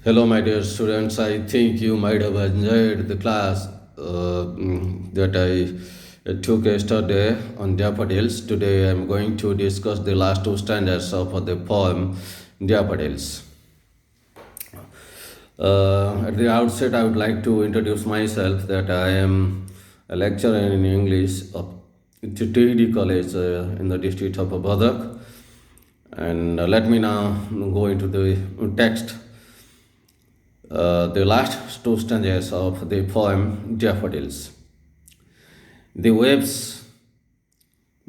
Hello, my dear students. I think you might have enjoyed the class that I took yesterday on daffodils. Today, I'm going to discuss the last two stanzas of the poem Daffodils. At the outset, I would like to introduce myself that I am a lecturer in English at TD College in the district of Badak. And let me now go into the text. The last two stanzas of the poem Daffodils. The waves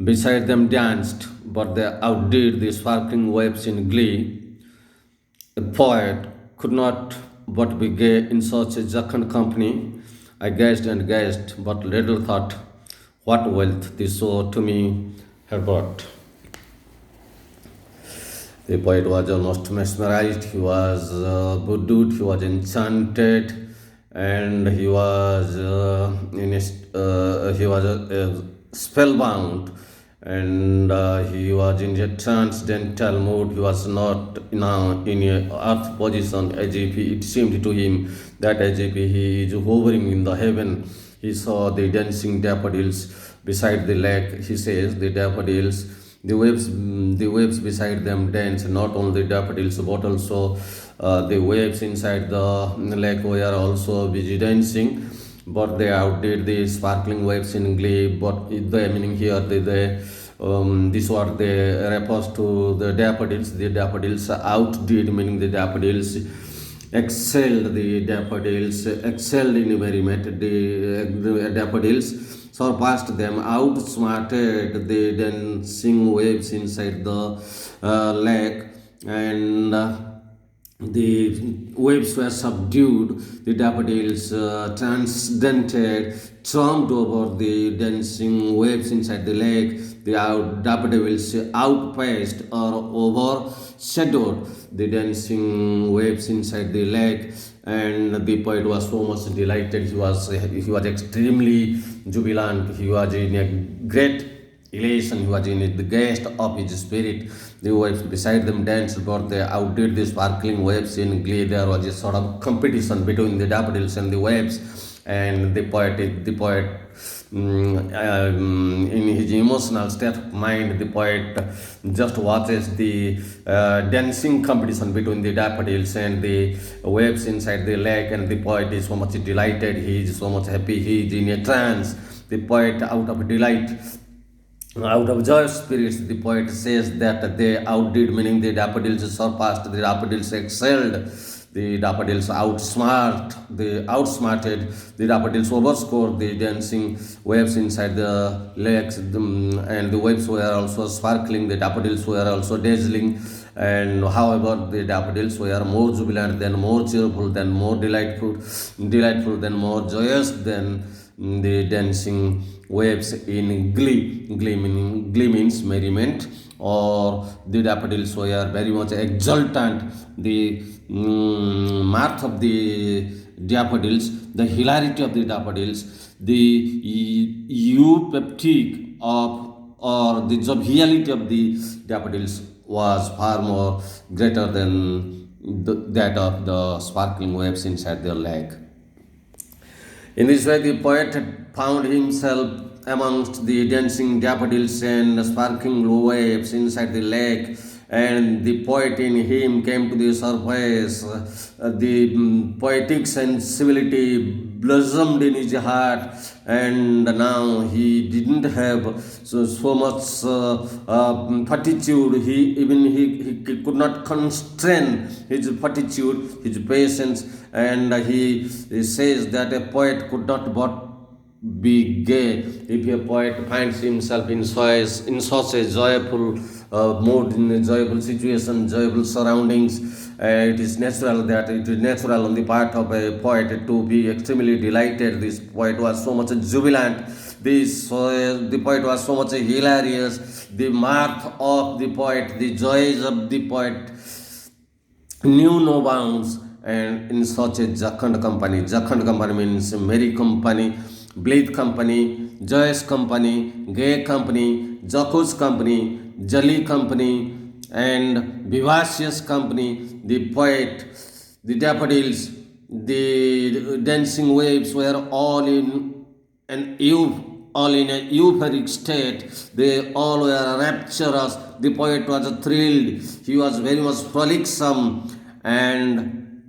beside them danced, but they outdid the sparkling waves in glee. A poet could not but be gay in such a jocund company. I gazed and gazed, but little thought what wealth this soul to me had brought. The poet was almost mesmerized, he was budded, he was enchanted, and he was spellbound, and he was in a transcendental mood. He was not now in a earth position as if it seemed to him that as if he is hovering in the heaven. He saw the dancing daffodils beside the lake. He says the daffodils, the waves beside them dance. Not only daffodils, but also the waves inside the lake were also busy dancing. But they outdid the sparkling waves in glee. But the meaning here, this what they refers to the daffodils. The daffodils outdid, meaning the daffodils excelled. The daffodils excelled in merriment. The daffodils surpassed them, outsmarted the dancing waves inside the lake, and the waves were subdued. The daffodils transcendented, stormed over the dancing waves inside the lake. The daffodils outpaced or overshadowed the dancing waves inside the lake, and the poet was so much delighted. He was extremely jubilant. He was in a great elation. He was in the guest of his spirit. The waves beside them danced, but they outdid the sparkling waves in glee. There was a sort of competition between the daffodils and the waves, and the poet in his emotional state of mind, the poet just watches the dancing competition between the daffodils and the waves inside the lake, and the poet is so much delighted. He is so much happy. He is in a trance. The poet, out of delight, out of joyous spirits, the poet says that they outdid, meaning the daffodils surpassed, the daffodils excelled, the daffodils outsmarted, the daffodils overscored the dancing waves inside the lakes, and the waves were also sparkling, the daffodils were also dazzling. And however, the daffodils were more jubilant, than more cheerful, than more delightful, than more joyous than the dancing waves in glee. Glee means merriment, or the daffodils were very much exultant. The mirth of the daffodils, the hilarity of the daffodils, the eupeptic of or the joviality of the daffodils was far more greater than that of the sparkling waves inside their lake. In this way, the poet found himself amongst the dancing daffodils and sparkling waves inside the lake, and the poet in him came to the surface. The poetic sensibility blossomed in his heart, and now he didn't have so much fortitude. He could not constrain his fortitude, his patience, and he says that a poet could not but be gay. If a poet finds himself in such a joyful mood, in a joyful situation, joyful surroundings, it is natural on the part of a poet to be extremely delighted. This poet was so much jubilant. The poet was so much hilarious. The mirth of the poet, the joys of the poet knew no bounds, and in such a jocund company. Jocund company means merry company, blithe company, joyous company, gay company, jocose company, jolly company, and vivacious company. The poet the daffodils, the dancing waves were all in a euphoric state. They all were rapturous. The poet was thrilled. He was very much frolicsome, and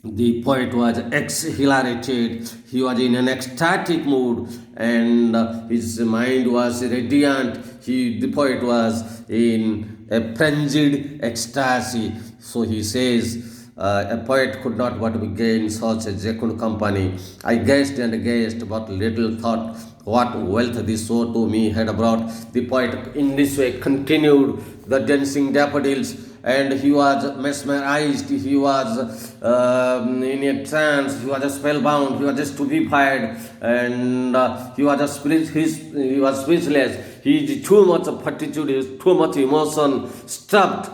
the poet was exhilarated. He was in an ecstatic mood, and his mind was radiant. The poet was in a frenzied ecstasy. So he says, a poet could not but be gay in such a jocund company. I gazed and gazed, but little thought what wealth this show to me had brought. The poet in this way continued the dancing daffodils, and he was mesmerized. He was in a trance. He was spellbound. He was stupefied, and he was he was speechless. He is too much fortitude, too much emotion stopped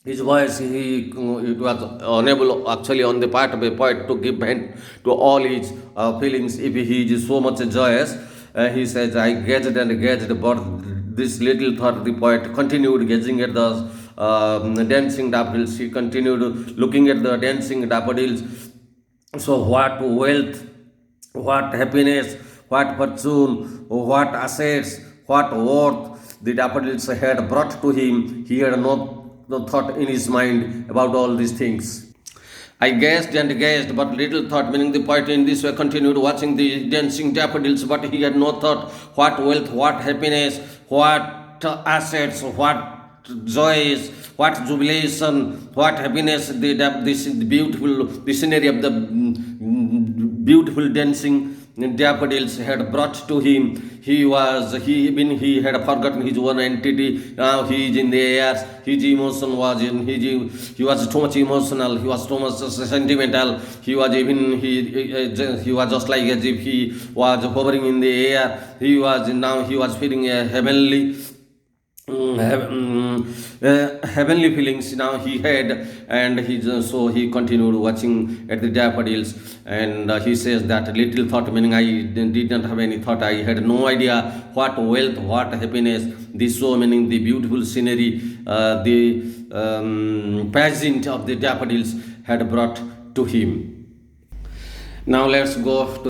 his voice. It was unable actually on the part of a poet to give vent to all his feelings if he is so much joyous. He says, I gazed and gazed, but this little thought. The poet continued gazing at the dancing daffodils. He continued looking at the dancing daffodils. So what wealth, what happiness, what fortune, what assets, what worth the daffodils had brought to him. He had no thought in his mind about all these things. I gazed and gazed, but little thought, meaning the poet in this way continued watching the dancing daffodils, but he had no thought what wealth, what happiness, what assets, what joys, what jubilation, what happiness, this beautiful, the scenery of the beautiful dancing daffodils had brought to him. He had forgotten his own entity. Now he is in the air. His emotion was in he was too much emotional. He was too much sentimental. He was just like as if he was hovering in the air. He was feeling a heavenly feelings now he had, and so he continued watching at the daffodils, and he says that little thought, meaning I did not have any thought. I had no idea what wealth, what happiness, this show, meaning the beautiful scenery, the pageant of the daffodils had brought to him. Now let's go to